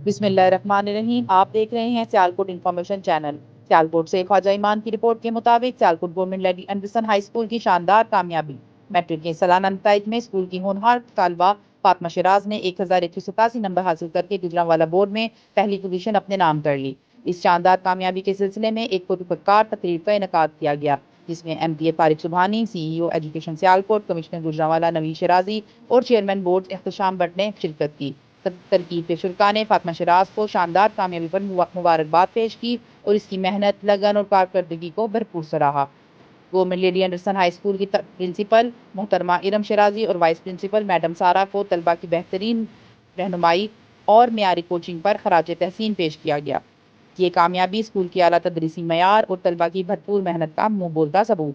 بسم اللہ الرحمن الرحیم، آپ دیکھ رہے ہیں سیالکوٹ انفارمیشن چینل۔ سیالکوٹ سے خواجہ ایمان کی رپورٹ کے مطابق Sialkot government lady Anderson high school کی شاندار کامیابی۔ میٹرک کے سالانہ نتائج میں اسکول کی ہونہار طالبہ فاطمہ شیراز نے 1187 نمبر حاصل کر کے گوجرانوالہ بورڈ میں پہلی پوزیشن اپنے نام کر لی۔ اس شاندار کامیابی کے سلسلے میں ایک پرکار تقریب کا انعقاد کیا گیا، جس میں M D A Tariq Subhani, C E O education Sialkot, commissioner Gujranwala Naveed Sherazi اور چیئرمین بورڈ احتشام بٹ نے شرکت کی۔ ترکیب کے شرکاء نے فاطمہ شیراز کو شاندار کامیابی پر مبارکباد پیش کی اور اس کی محنت، لگن اور کارکردگی کو بھرپور سراہا۔ Government lady Anderson high school کی پرنسپل محترمہ ارم شیرازی اور وائس پرنسپل میڈم سارہ کو طلبہ کی بہترین رہنمائی اور معیاری کوچنگ پر خراج تحسین پیش کیا گیا۔ یہ کامیابی اسکول کی اعلیٰ تدریسی معیار اور طلبہ کی بھرپور محنت کا منہ بولتا ثبوت